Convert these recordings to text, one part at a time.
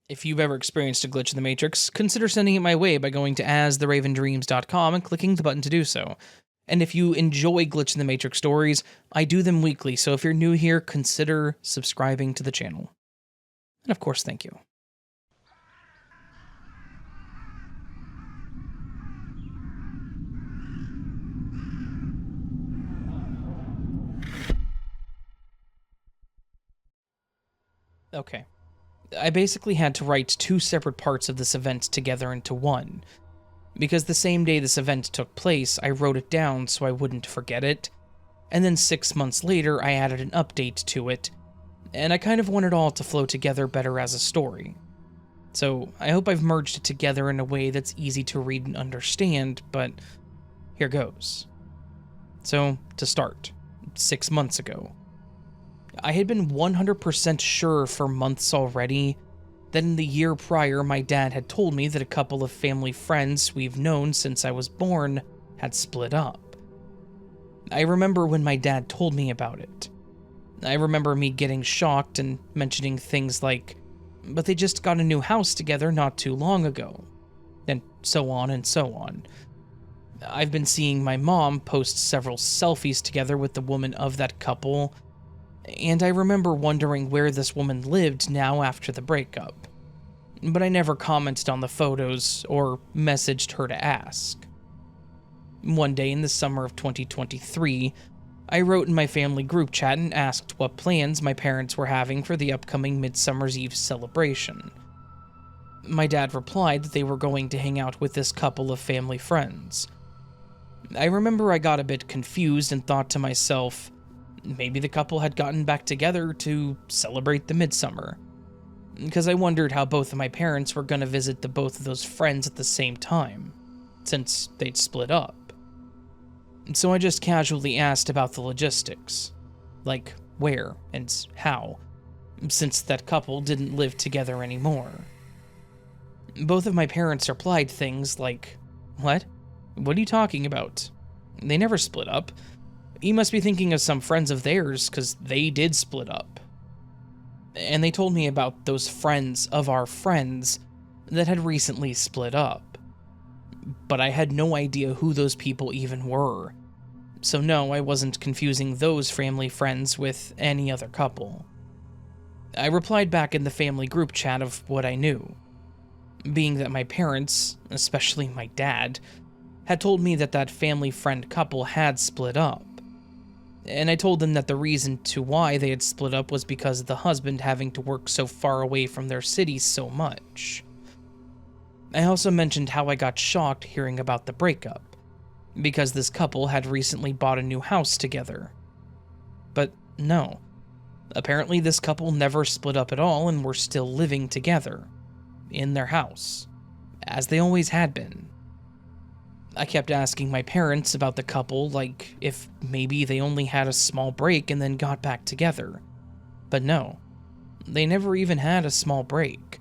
If you've ever experienced a glitch in the Matrix, consider sending it my way by going to astheravendreams.com and clicking the button to do so. And if you enjoy Glitch in the Matrix stories, I do them weekly, so if you're new here, consider subscribing to the channel. And of course, thank you. Okay. I basically had to write two separate parts of this event together into one. Because the same day this event took place, I wrote it down so I wouldn't forget it, and then 6 months later I added an update to it, and I kind of want it all to flow together better as a story. So I hope I've merged it together in a way that's easy to read and understand, but here goes. So, to start, 6 months ago. I had been 100% sure for months already that in the year prior my dad had told me that a couple of family friends we've known since I was born had split up. I remember when my dad told me about it. I remember me getting shocked and mentioning things like, but they just got a new house together not too long ago, and so on and so on. I've been seeing my mom post several selfies together with the woman of that couple, and I remember wondering where this woman lived now after the breakup. But I never commented on the photos or messaged her to ask. One day in the summer of 2023, I wrote in my family group chat and asked what plans my parents were having for the upcoming Midsummer's Eve celebration. My dad replied that they were going to hang out with this couple of family friends. I remember I got a bit confused and thought to myself, maybe the couple had gotten back together to celebrate the midsummer, because I wondered how both of my parents were going to visit both of those friends at the same time, since they'd split up. So I just casually asked about the logistics, like where and how, since that couple didn't live together anymore. Both of my parents replied things like, "What? What are you talking about? They never split up. You must be thinking of some friends of theirs, because they did split up." And they told me about those friends of our friends that had recently split up. But I had no idea who those people even were. So no, I wasn't confusing those family friends with any other couple. I replied back in the family group chat of what I knew, being that my parents, especially my dad, had told me that that family friend couple had split up. And I told them that the reason to why they had split up was because of the husband having to work so far away from their city so much. I also mentioned how I got shocked hearing about the breakup, because this couple had recently bought a new house together. But no, apparently this couple never split up at all and were still living together, in their house, as they always had been. I kept asking my parents about the couple, like if maybe they only had a small break and then got back together. But no, they never even had a small break.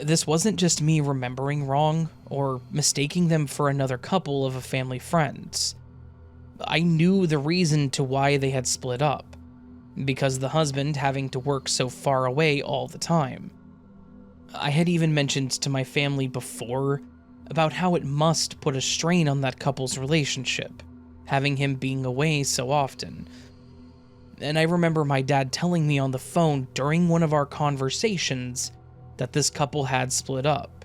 This wasn't just me remembering wrong or mistaking them for another couple of a family friends. I knew the reason to why they had split up, because the husband having to work so far away all the time. I had even mentioned to my family before about how it must put a strain on that couple's relationship, having him being away so often. And I remember my dad telling me on the phone during one of our conversations that this couple had split up,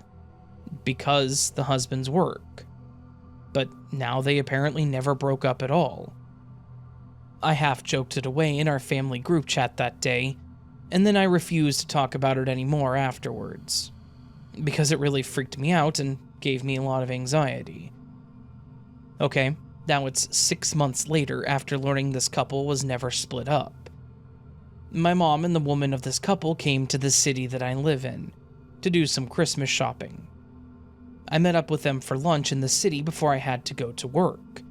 because the husband's work. But now they apparently never broke up at all. I half joked it away in our family group chat that day, and then I refused to talk about it anymore afterwards, because it really freaked me out and gave me a lot of anxiety. Okay, now it's 6 months later after learning this couple was never split up. My mom and the woman of this couple came to the city that I live in to do some Christmas shopping. I met up with them for lunch in the city before I had to go to work.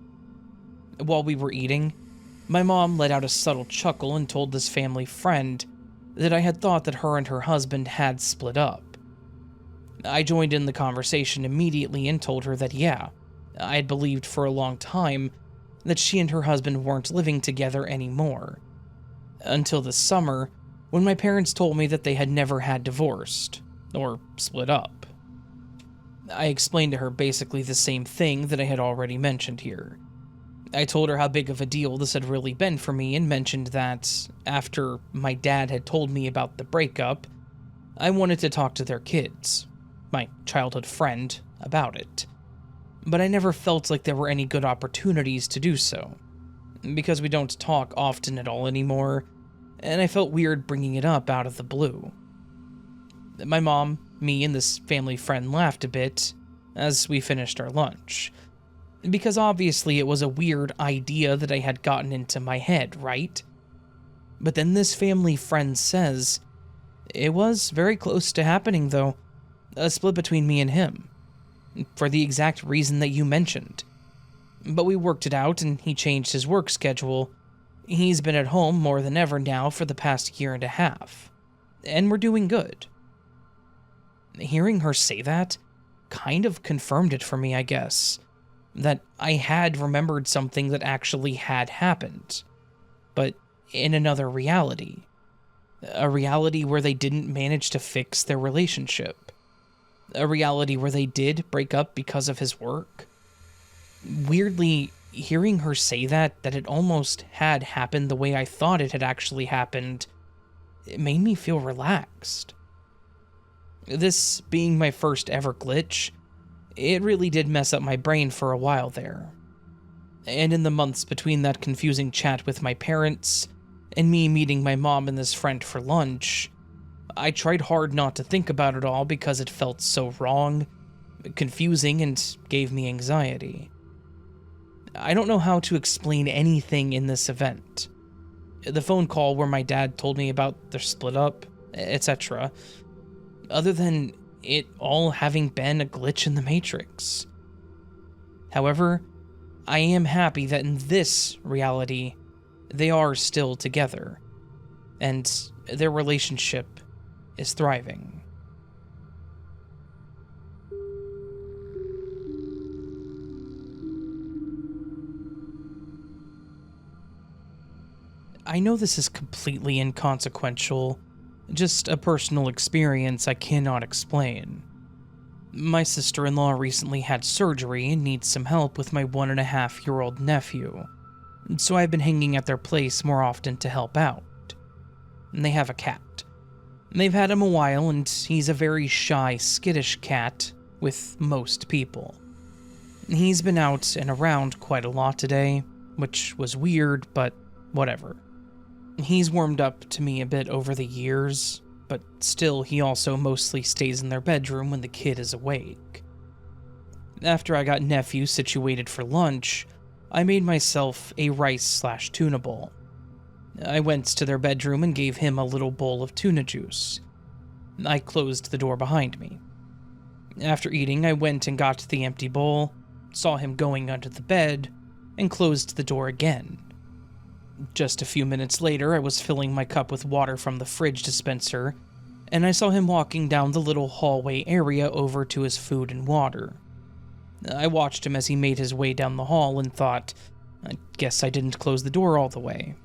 While we were eating, my mom let out a subtle chuckle and told this family friend that I had thought that her and her husband had split up. I joined in the conversation immediately and told her that yeah, I had believed for a long time that she and her husband weren't living together anymore. Until this summer, when my parents told me that they had never had divorced or split up. I explained to her basically the same thing that I had already mentioned here. I told her how big of a deal this had really been for me and mentioned that, after my dad had told me about the breakup, I wanted to talk to their kids, my childhood friend, about it. But I never felt like there were any good opportunities to do so, because we don't talk often at all anymore, and I felt weird bringing it up out of the blue. My mom, me, and this family friend laughed a bit as we finished our lunch, because obviously it was a weird idea that I had gotten into my head, right? But then this family friend says, it was very close to happening though, a split between me and him, for the exact reason that you mentioned. But we worked it out and he changed his work schedule. He's been at home more than ever now for the past year and a half, and we're doing good. Hearing her say that kind of confirmed it for me, I guess, that I had remembered something that actually had happened, but in another reality. A reality where they didn't manage to fix their relationship. A reality where they did break up because of his work. Weirdly, hearing her say that it almost had happened the way I thought it had actually happened, it made me feel relaxed. This being my first ever glitch, it really did mess up my brain for a while there. And in the months between that confusing chat with my parents and me meeting my mom and this friend for lunch, I tried hard not to think about it all because it felt so wrong, confusing, and gave me anxiety. I don't know how to explain anything in this event. The phone call where my dad told me about their split up, etc., other than it all having been a glitch in the Matrix. However, I am happy that in this reality, they are still together, and their relationship is thriving. I know this is completely inconsequential, just a personal experience I cannot explain. My sister-in-law recently had surgery and needs some help with my 1.5-year-old nephew, so I've been hanging at their place more often to help out. And they have a cat. They've had him a while, and he's a very shy, skittish cat with most people. He's been out and around quite a lot today, which was weird, but whatever. He's warmed up to me a bit over the years, but still he also mostly stays in their bedroom when the kid is awake. After I got nephew situated for lunch, I made myself a rice/tuna bowl. I went to their bedroom and gave him a little bowl of tuna juice. I closed the door behind me. After eating, I went and got the empty bowl, saw him going under the bed, and closed the door again. Just a few minutes later, I was filling my cup with water from the fridge dispenser, and I saw him walking down the little hallway area over to his food and water. I watched him as he made his way down the hall and thought, I guess I didn't close the door all the way.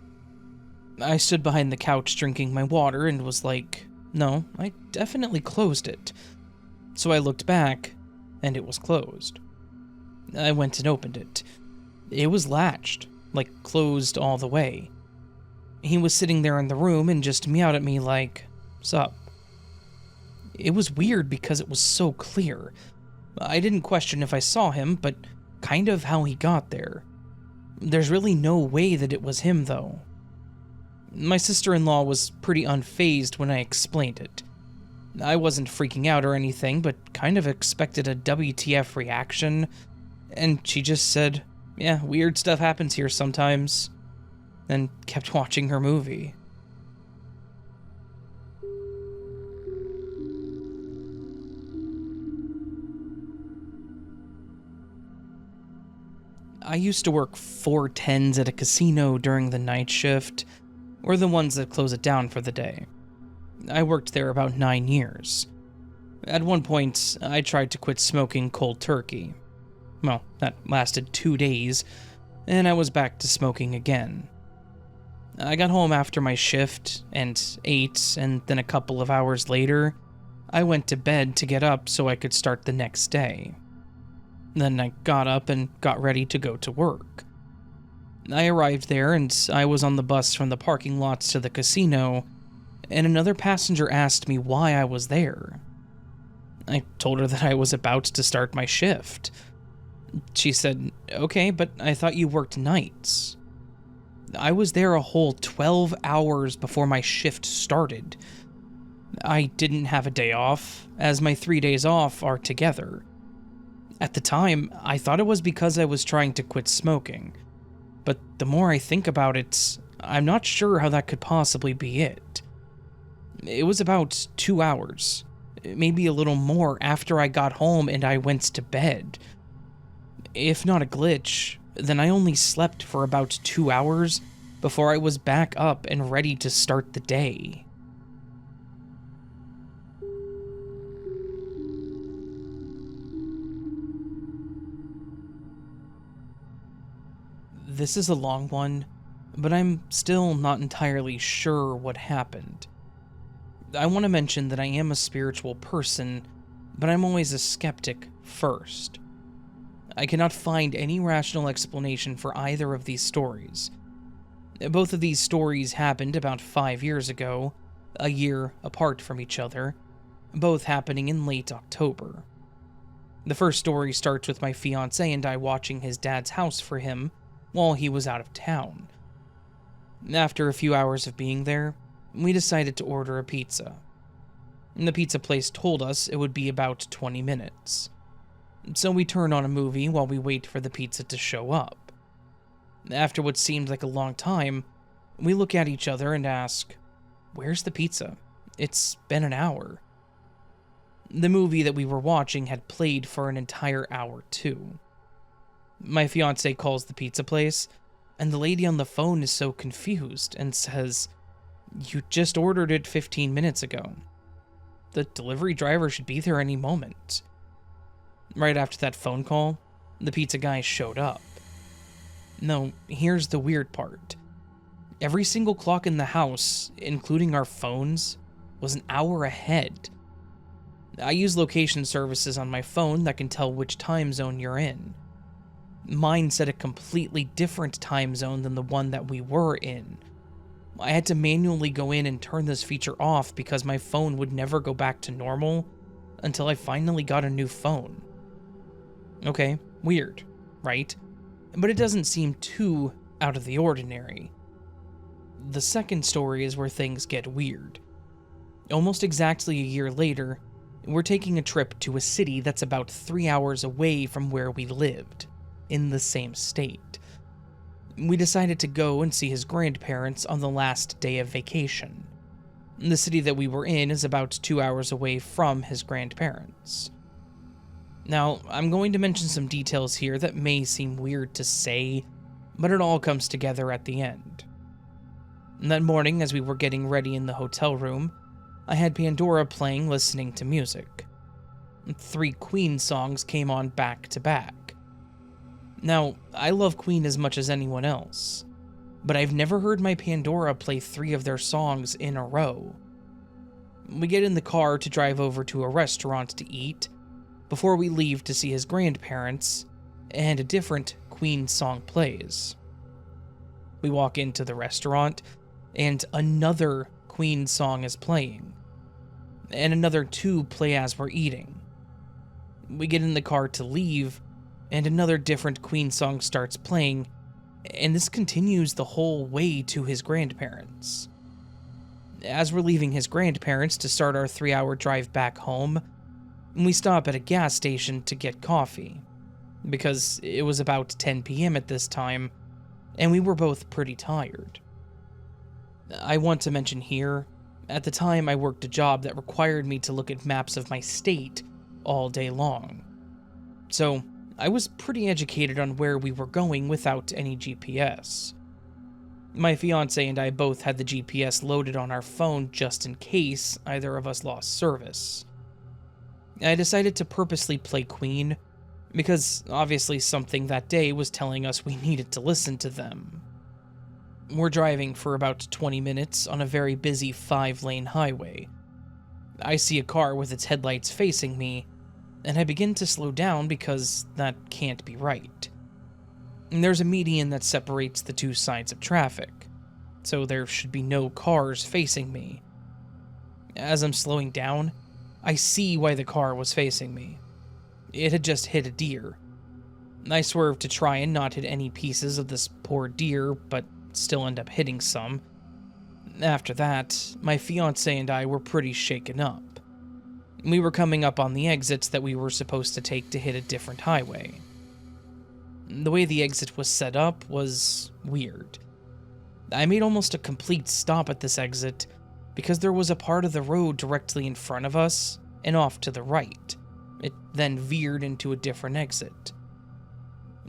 I stood behind the couch drinking my water and was like, no, I definitely closed it. So I looked back, and it was closed. I went and opened it. It was latched, like closed all the way. He was sitting there in the room and just meowed at me like, sup. It was weird because it was so clear. I didn't question if I saw him, but kind of how he got there. There's really no way that it was him, though. My sister-in-law was pretty unfazed when I explained it. I wasn't freaking out or anything, but kind of expected a WTF reaction, and she just said, yeah, weird stuff happens here sometimes, and kept watching her movie. I used to work 410s at a casino during the night shift, or the ones that close it down for the day. I worked there about 9 years. At one point, I tried to quit smoking cold turkey. Well, that lasted 2 days, and I was back to smoking again. I got home after my shift and ate, and then a couple of hours later, I went to bed to get up so I could start the next day. Then I got up and got ready to go to work. I arrived there and I was on the bus from the parking lots to the casino, and another passenger asked me why I was there. I told her that I was about to start my shift. She said, "Okay, but I thought you worked nights." I was there a whole 12 hours before my shift started. I didn't have a day off, as my 3 days off are together. At the time, I thought it was because I was trying to quit smoking, but the more I think about it, I'm not sure how that could possibly be it. It was about 2 hours, maybe a little more after I got home and I went to bed. If not a glitch, then I only slept for about 2 hours before I was back up and ready to start the day. This is a long one, but I'm still not entirely sure what happened. I want to mention that I am a spiritual person, but I'm always a skeptic first. I cannot find any rational explanation for either of these stories. Both of these stories happened about 5 years ago, a year apart from each other, both happening in late October. The first story starts with my fiancé and I watching his dad's house for him while he was out of town. After a few hours of being there, we decided to order a pizza. The pizza place told us it would be about 20 minutes. So we turn on a movie while we wait for the pizza to show up. After what seemed like a long time, we look at each other and ask, "Where's the pizza? It's been an hour." The movie that we were watching had played for an entire hour too. My fiancé calls the pizza place, and the lady on the phone is so confused and says, "You just ordered it 15 minutes ago. The delivery driver should be there any moment." Right after that phone call, the pizza guy showed up. No, here's the weird part. Every single clock in the house, including our phones, was an hour ahead. I use location services on my phone that can tell which time zone you're in. Mine set a completely different time zone than the one that we were in. I had to manually go in and turn this feature off because my phone would never go back to normal until I finally got a new phone. Okay, weird, right? But it doesn't seem too out of the ordinary. The second story is where things get weird. Almost exactly a year later, we're taking a trip to a city that's about 3 hours away from where we lived, in the same state. We decided to go and see his grandparents on the last day of vacation. The city that we were in is about 2 hours away from his grandparents. Now, I'm going to mention some details here that may seem weird to say, but it all comes together at the end. That morning, as we were getting ready in the hotel room, I had Pandora playing, listening to music. 3 Queen songs came on back to back. Now, I love Queen as much as anyone else, but I've never heard my Pandora play 3 of their songs in a row. We get in the car to drive over to a restaurant to eat, before we leave to see his grandparents, and a different Queen song plays. We walk into the restaurant, and another Queen song is playing, and another 2 play as we're eating. We get in the car to leave, and another different Queen song starts playing, and this continues the whole way to his grandparents. As we're leaving his grandparents to start our 3-hour drive back home, we stop at a gas station to get coffee, because it was about 10 p.m. at this time, and we were both pretty tired. I want to mention here, at the time I worked a job that required me to look at maps of my state all day long. So, I was pretty educated on where we were going without any GPS. My fiancé and I both had the GPS loaded on our phone just in case either of us lost service. I decided to purposely play Queen, because obviously something that day was telling us we needed to listen to them. We're driving for about 20 minutes on a very busy 5-lane highway. I see a car with its headlights facing me, and I begin to slow down because that can't be right. And there's a median that separates the two sides of traffic, so there should be no cars facing me. As I'm slowing down, I see why the car was facing me. It had just hit a deer. I swerved to try and not hit any pieces of this poor deer, but still end up hitting some. After that, my fiancé and I were pretty shaken up. We were coming up on the exits that we were supposed to take to hit a different highway. The way the exit was set up was weird. I made almost a complete stop at this exit because there was a part of the road directly in front of us and off to the right. It then veered into a different exit.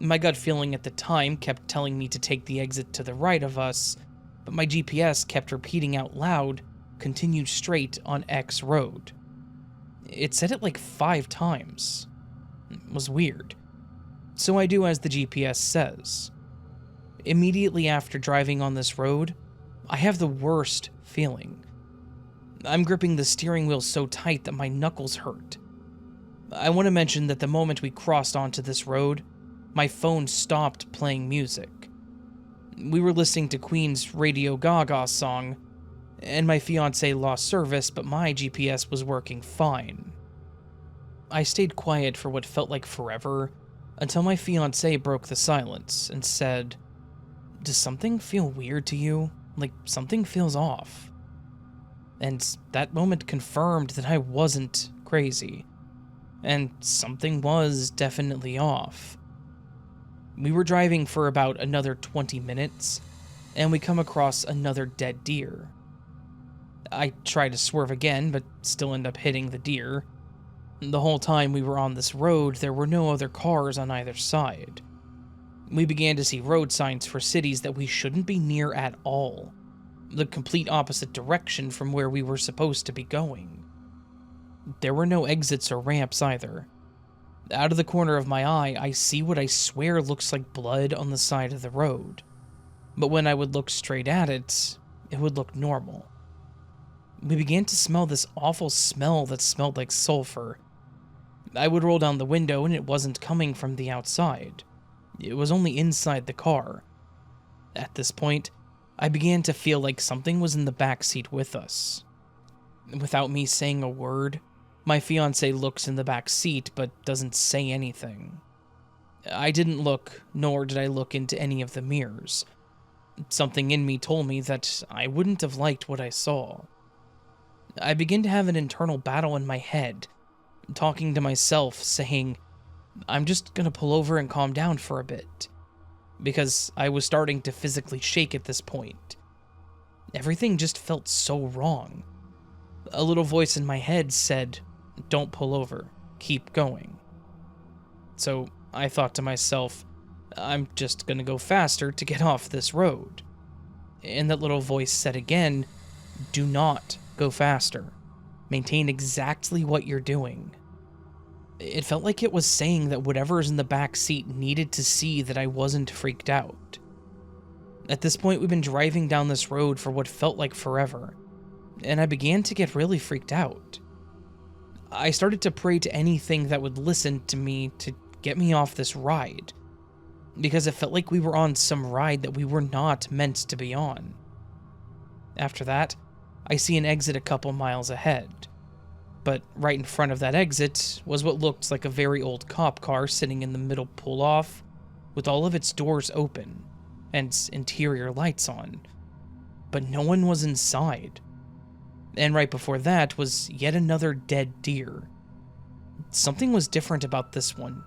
My gut feeling at the time kept telling me to take the exit to the right of us, but my GPS kept repeating out loud, "Continue straight on X road." It said it like 5 times. It was weird. So I do as the GPS says. Immediately after driving on this road, I have the worst feeling. I'm gripping the steering wheel so tight that my knuckles hurt. I want to mention that the moment we crossed onto this road, my phone stopped playing music. We were listening to Queen's Radio Gaga song, and my fiancé lost service, but my GPS was working fine. I stayed quiet for what felt like forever, until my fiancé broke the silence and said, "Does something feel weird to you? Like something feels off?" And that moment confirmed that I wasn't crazy, and something was definitely off. We were driving for about another 20 minutes, and we come across another dead deer. I try to swerve again, but still end up hitting the deer. The whole time we were on this road, there were no other cars on either side. We began to see road signs for cities that we shouldn't be near at all, the complete opposite direction from where we were supposed to be going. There were no exits or ramps either. Out of the corner of my eye, I see what I swear looks like blood on the side of the road. But when I would look straight at it, it would look normal. We began to smell this awful smell that smelled like sulfur. I would roll down the window and it wasn't coming from the outside. It was only inside the car. At this point, I began to feel like something was in the back seat with us. Without me saying a word, my fiancé looks in the back seat but doesn't say anything. I didn't look, nor did I look into any of the mirrors. Something in me told me that I wouldn't have liked what I saw. I began to have an internal battle in my head, talking to myself, saying, "I'm just gonna pull over and calm down for a bit," because I was starting to physically shake at this point. Everything just felt so wrong. A little voice in my head said, "Don't pull over, keep going." So I thought to myself, I'm just gonna go faster to get off this road. And that little voice said again, "Do not go faster. Maintain exactly what you're doing." It felt like it was saying that whatever's in the back seat needed to see that I wasn't freaked out. At this point, we've been driving down this road for what felt like forever, and I began to get really freaked out. I started to pray to anything that would listen to me to get me off this ride, because it felt like we were on some ride that we were not meant to be on. After that, I see an exit a couple miles ahead, but right in front of that exit was what looked like a very old cop car sitting in the middle pull-off, with all of its doors open and interior lights on, but no one was inside. And right before that was yet another dead deer. Something was different about this one.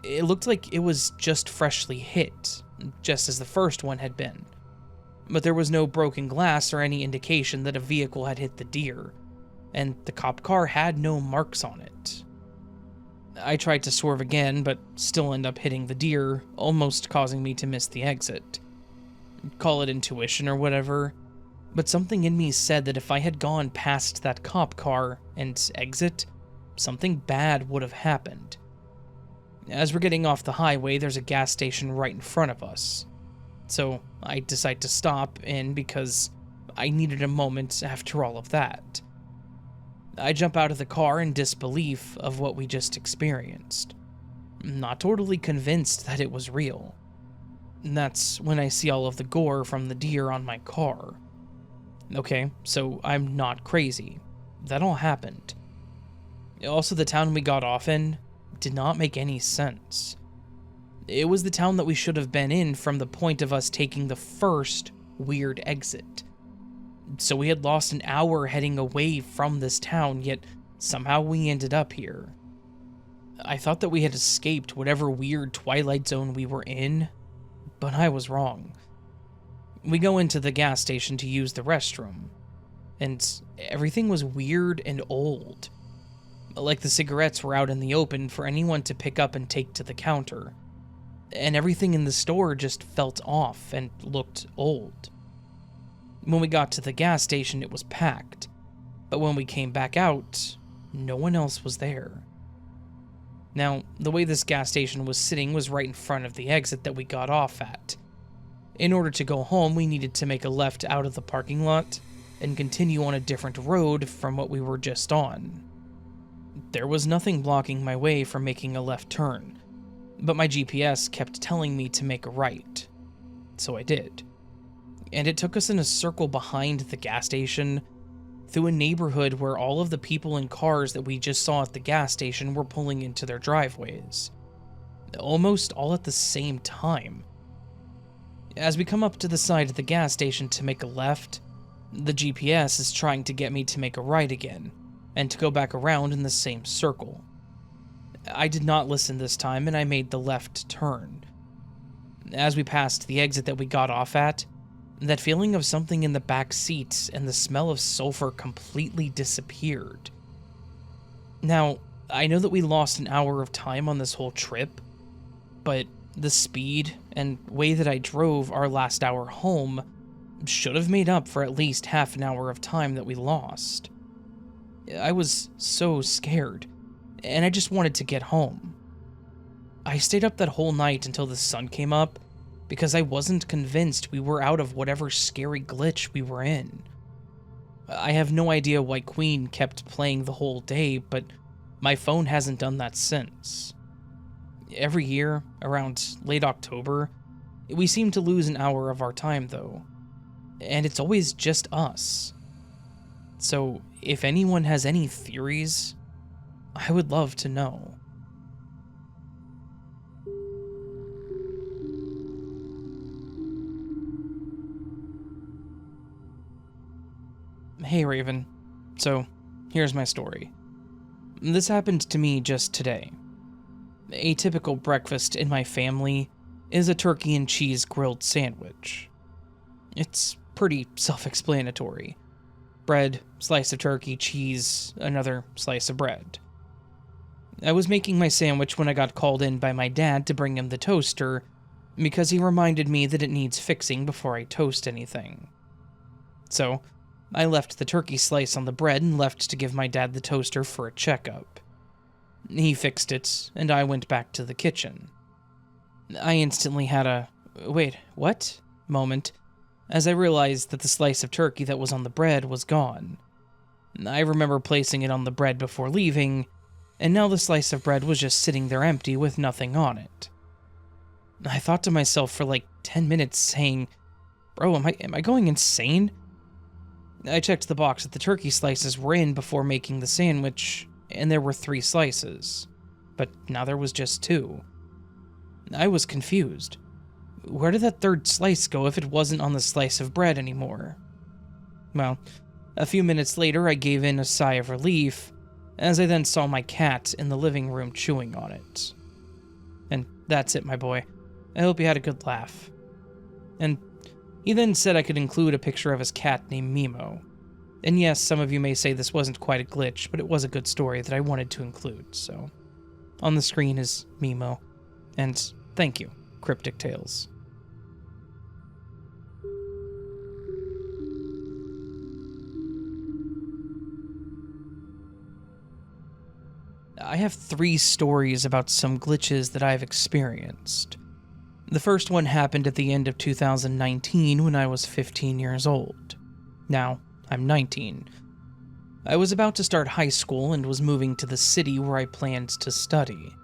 It looked like it was just freshly hit, just as the first one had been. But there was no broken glass or any indication that a vehicle had hit the deer, and the cop car had no marks on it. I tried to swerve again, but still end up hitting the deer, almost causing me to miss the exit. Call it intuition or whatever, but something in me said that if I had gone past that cop car and exit, something bad would have happened. As we're getting off the highway, there's a gas station right in front of us. So I decide to stop in because I needed a moment after all of that. I jump out of the car in disbelief of what we just experienced, not totally convinced that it was real. And that's when I see all of the gore from the deer on my car. Okay, so I'm not crazy. That all happened. Also, the town we got off in did not make any sense. It was the town that we should have been in from the point of us taking the first weird exit. So we had lost an hour heading away from this town, yet somehow we ended up here. I thought that we had escaped whatever weird twilight zone we were in, but I was wrong. We go into the gas station to use the restroom, and everything was weird and old. Like the cigarettes were out in the open for anyone to pick up and take to the counter, and everything in the store just felt off and looked old. When we got to the gas station, it was packed, but when we came back out, no one else was there. Now, the way this gas station was sitting was right in front of the exit that we got off at. In order to go home, we needed to make a left out of the parking lot and continue on a different road from what we were just on. There was nothing blocking my way from making a left turn, but my GPS kept telling me to make a right, so I did. And it took us in a circle behind the gas station, through a neighborhood where all of the people in cars that we just saw at the gas station were pulling into their driveways. Almost all at the same time. As we come up to the side of the gas station to make a left, the GPS is trying to get me to make a right again, and to go back around in the same circle. I did not listen this time, and I made the left turn. As we passed the exit that we got off at, that feeling of something in the back seat and the smell of sulfur completely disappeared. Now, I know that we lost an hour of time on this whole trip, but the speed and way that I drove our last hour home should have made up for at least half an hour of time that we lost. I was so scared, and I just wanted to get home. I stayed up that whole night until the sun came up, because I wasn't convinced we were out of whatever scary glitch we were in. I have no idea why Queen kept playing the whole day, but my phone hasn't done that since. Every year, around late October, we seem to lose an hour of our time though, and it's always just us. So, if anyone has any theories, I would love to know. Hey Raven, so here's my story. This happened to me just today. A typical breakfast in my family is a turkey and cheese grilled sandwich. It's pretty self-explanatory. Bread, slice of turkey, cheese, another slice of bread. I was making my sandwich when I got called in by my dad to bring him the toaster because he reminded me that it needs fixing before I toast anything. So, I left the turkey slice on the bread and left to give my dad the toaster for a checkup. He fixed it, and I went back to the kitchen. I instantly had a, wait, what? Moment, as I realized that the slice of turkey that was on the bread was gone. I remember placing it on the bread before leaving, and now the slice of bread was just sitting there empty with nothing on it. I thought to myself for like 10 minutes saying, bro, am I going insane? I checked the box that the turkey slices were in before making the sandwich, and there were 3 slices, but now there was just 2. I was confused. Where did that 3rd slice go if it wasn't on the slice of bread anymore? Well, a few minutes later I gave in a sigh of relief, as I then saw my cat in the living room chewing on it. And that's it, my boy. I hope you had a good laugh. And he then said I could include a picture of his cat named Mimo. And yes, some of you may say this wasn't quite a glitch, but it was a good story that I wanted to include, so. On the screen is Mimo. And thank you, Cryptic Tales. I have 3 stories about some glitches that I've experienced. The first one happened at the end of 2019 when I was 15 years old. Now, I'm 19. I was about to start high school and was moving to the city where I planned to study.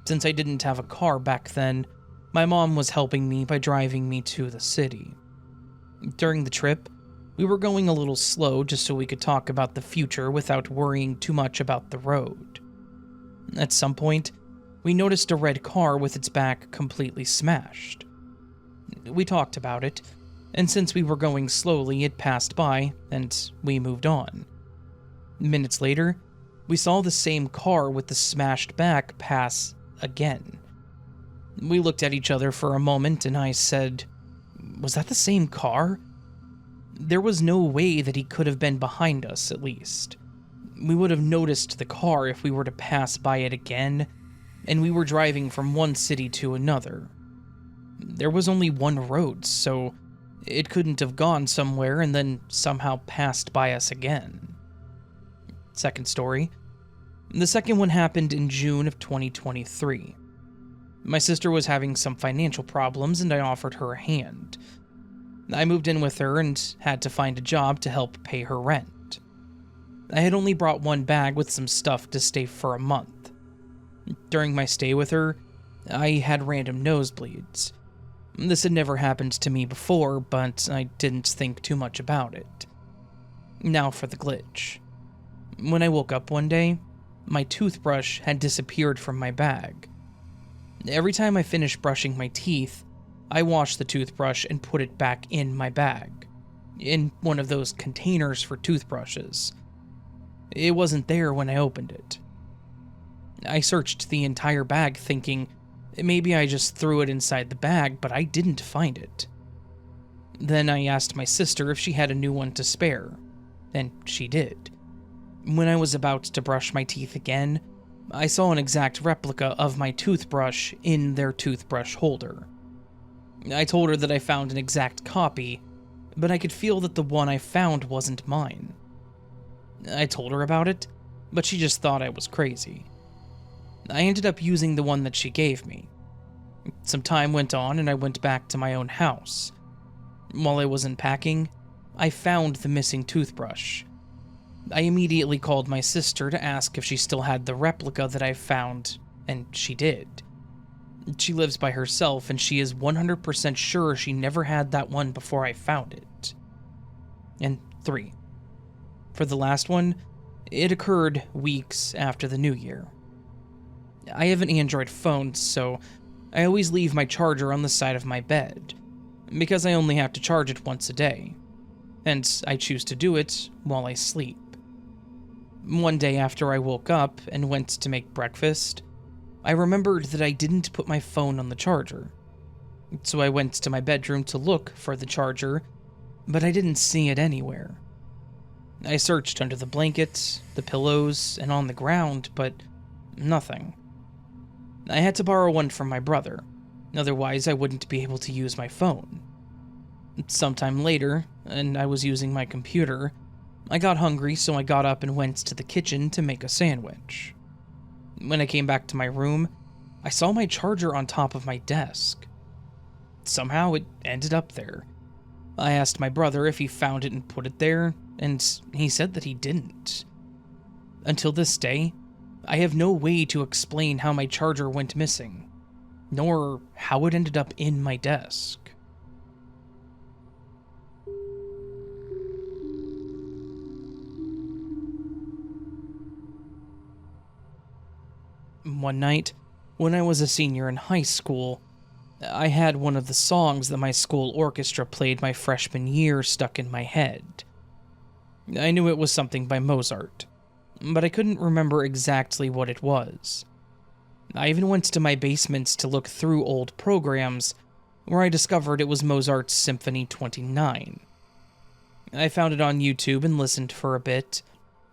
Since I didn't have a car back then, my mom was helping me by driving me to the city. During the trip, we were going a little slow just so we could talk about the future without worrying too much about the road. At some point, we noticed a red car with its back completely smashed. We talked about it, and since we were going slowly, it passed by, and we moved on. Minutes later, we saw the same car with the smashed back pass again. We looked at each other for a moment, and I said, "Was that the same car?" There was no way that he could have been behind us, at least. We would have noticed the car if we were to pass by it again, and we were driving from one city to another. There was only one road, so it couldn't have gone somewhere and then somehow passed by us again. Second story. The second one happened in June of 2023. My sister was having some financial problems and I offered her a hand. I moved in with her and had to find a job to help pay her rent. I had only brought one bag with some stuff to stay for a month. During my stay with her, I had random nosebleeds. This had never happened to me before, but I didn't think too much about it. Now for the glitch. When I woke up one day, my toothbrush had disappeared from my bag. Every time I finished brushing my teeth, I washed the toothbrush and put it back in my bag, in one of those containers for toothbrushes. It wasn't there when I opened it. I searched the entire bag thinking maybe I just threw it inside the bag, but I didn't find it. Then I asked my sister if she had a new one to spare, and she did. When I was about to brush my teeth again, I saw an exact replica of my toothbrush in their toothbrush holder. I told her that I found an exact copy, but I could feel that the one I found wasn't mine. I told her about it, but she just thought I was crazy. I ended up using the one that she gave me. Some time went on and I went back to my own house. While I was unpacking, I found the missing toothbrush. I immediately called my sister to ask if she still had the replica that I found, and she did. She lives by herself and she is 100% sure she never had that one before I found it. And 3. For the last one, it occurred weeks after the new year. I have an Android phone, so I always leave my charger on the side of my bed, because I only have to charge it once a day, and I choose to do it while I sleep. One day after I woke up and went to make breakfast, I remembered that I didn't put my phone on the charger. So I went to my bedroom to look for the charger, but I didn't see it anywhere. I searched under the blankets, the pillows, and on the ground, but nothing. I had to borrow one from my brother, otherwise I wouldn't be able to use my phone. Sometime later, and I was using my computer, I got hungry, so I got up and went to the kitchen to make a sandwich. When I came back to my room, I saw my charger on top of my desk. Somehow it ended up there. I asked my brother if he found it and put it there, and he said that he didn't. Until this day, I have no way to explain how my charger went missing, nor how it ended up in my desk. One night, when I was a senior in high school, I had one of the songs that my school orchestra played my freshman year stuck in my head. I knew it was something by Mozart, but I couldn't remember exactly what it was. I even went to my basement to look through old programs, where I discovered it was Mozart's Symphony 29. I found it on YouTube and listened for a bit,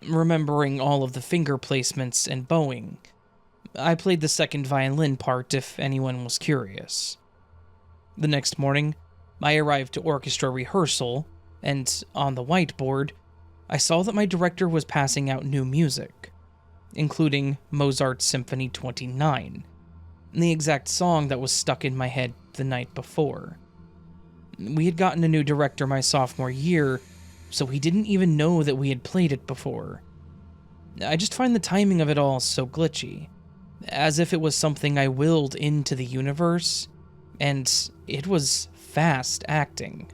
remembering all of the finger placements and bowing. I played the second violin part if anyone was curious. The next morning, I arrived to orchestra rehearsal, and on the whiteboard, I saw that my director was passing out new music, including Mozart's Symphony 29, the exact song that was stuck in my head the night before. We had gotten a new director my sophomore year, so he didn't even know that we had played it before. I just find the timing of it all so glitchy, as if it was something I willed into the universe, and it was fast acting.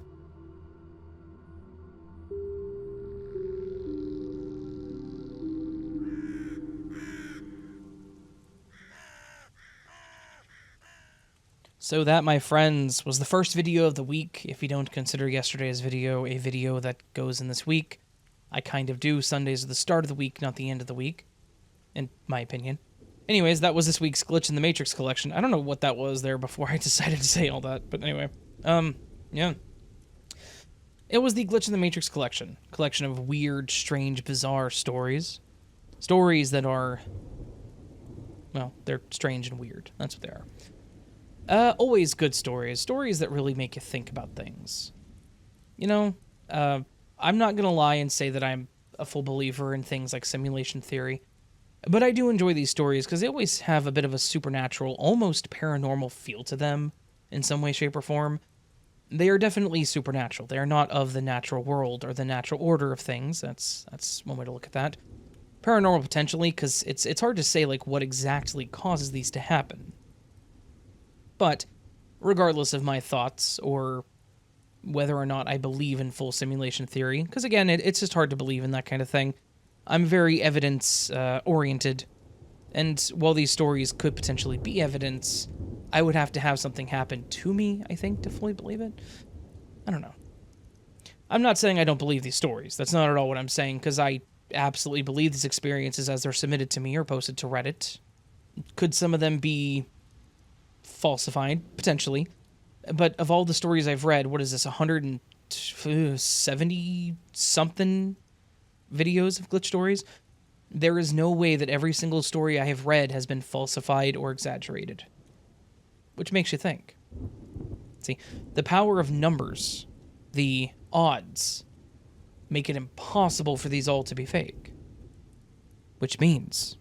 So that, my friends, was the first video of the week. If you don't consider yesterday's video a video that goes in this week, I kind of do. Sundays are the start of the week, not the end of the week, in my opinion. Anyways, that was this week's Glitch in the Matrix collection. I don't know what that was there before I decided to say all that, but anyway. Yeah. It was the Glitch in the Matrix collection of weird, strange, bizarre stories. Stories that are, well, they're strange and weird. That's what they are. Always good stories. Stories that really make you think about things. You know, I'm not gonna lie and say that I'm a full believer in things like simulation theory, but I do enjoy these stories because they always have a bit of a supernatural, almost paranormal feel to them in some way, shape, or form. They are definitely supernatural. They are not of the natural world or the natural order of things. That's one way to look at that. Paranormal potentially, because it's hard to say like what exactly causes these to happen. But regardless of my thoughts or whether or not I believe in full simulation theory, because again, it's just hard to believe in that kind of thing. I'm very evidence-oriented, and while these stories could potentially be evidence, I would have to have something happen to me, I think, to fully believe it. I don't know. I'm not saying I don't believe these stories. That's not at all what I'm saying, because I absolutely believe these experiences as they're submitted to me or posted to Reddit. Could some of them be falsified? Potentially. But of all the stories I've read, what is this, 170-something videos of glitch stories? There is no way that every single story I have read has been falsified or exaggerated. Which makes you think. See, the power of numbers, the odds, make it impossible for these all to be fake. Which means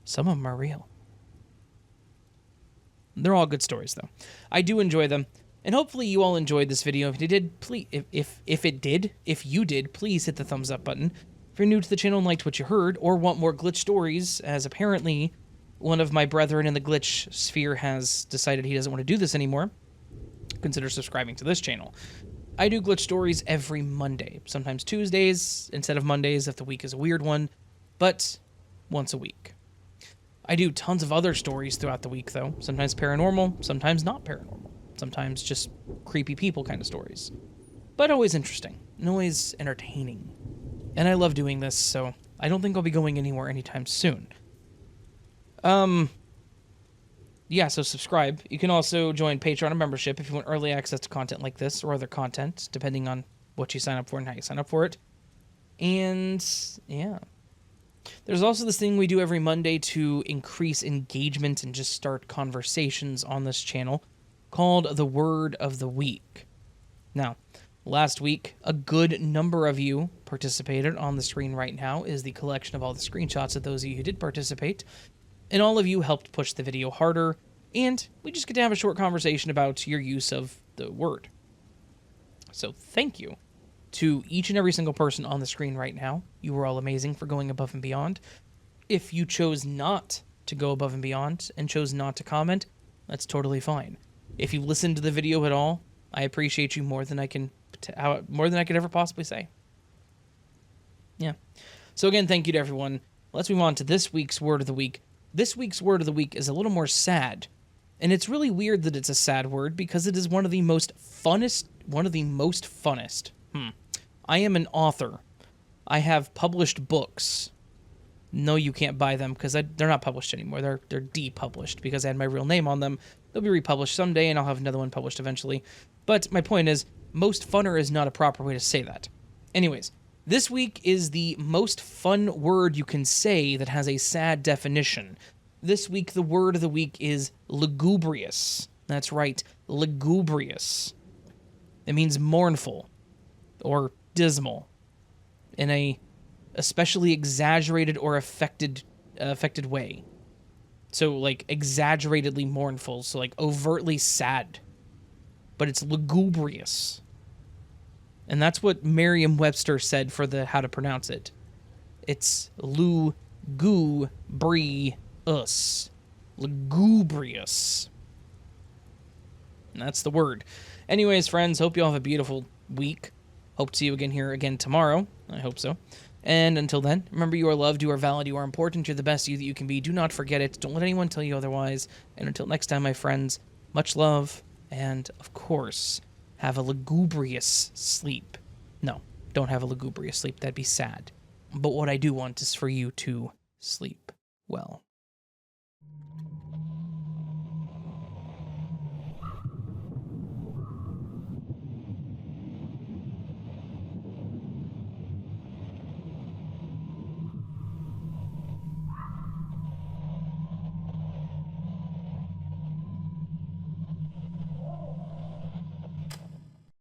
some of them are real. They're all good stories, though. I do enjoy them, and hopefully you all enjoyed this video. If you did, please, if you did, please hit the thumbs up button. If you're new to the channel and liked what you heard, or want more glitch stories, as apparently one of my brethren in the glitch sphere has decided he doesn't want to do this anymore, consider subscribing to this channel. I do glitch stories every Monday, sometimes Tuesdays instead of Mondays if the week is a weird one, but once a week. I do tons of other stories throughout the week, though. Sometimes paranormal, sometimes not paranormal. Sometimes just creepy people kind of stories. But always interesting, and always entertaining. And I love doing this, so I don't think I'll be going anywhere anytime soon. Yeah, so subscribe. You can also join Patreon membership if you want early access to content like this or other content, depending on what you sign up for and how you sign up for it. And, yeah. There's also this thing we do every Monday to increase engagement and just start conversations on this channel called the Word of the Week. Now, last week, a good number of you participated. On the screen right now is the collection of all the screenshots of those of you who did participate, and all of you helped push the video harder, and we just get to have a short conversation about your use of the word. So thank you to each and every single person on the screen right now. You were all amazing for going above and beyond. If you chose not to go above and beyond and chose not to comment, that's totally fine. If you listened to the video at all, I appreciate you more than I could ever possibly say. Yeah. So again, thank you to everyone. Let's move on to this week's Word of the Week. This week's Word of the Week is a little more sad. And it's really weird that it's a sad word because it is one of the most funnest. I am an author. I have published books. No, you can't buy them because they're not published anymore. They're depublished because I had my real name on them. They'll be republished someday, and I'll have another one published eventually. But my point is, most funner is not a proper way to say that. Anyways, this week is the most fun word you can say that has a sad definition. This week, the word of the week is lugubrious. That's right, lugubrious. It means mournful or dismal in a especially exaggerated or affected way. So, like, exaggeratedly mournful. So, like, overtly sad. But it's lugubrious. And that's what Merriam-Webster said for the how to pronounce it. It's lugubrious. Lugubrious. And that's the word. Anyways, friends, hope you all have a beautiful week. Hope to see you again here again tomorrow. I hope so. And until then, remember you are loved, you are valid, you are important, you're the best you that you can be. Do not forget it. Don't let anyone tell you otherwise. And until next time, my friends, much love, and, of course, have a lugubrious sleep. No, don't have a lugubrious sleep. That'd be sad. But what I do want is for you to sleep well.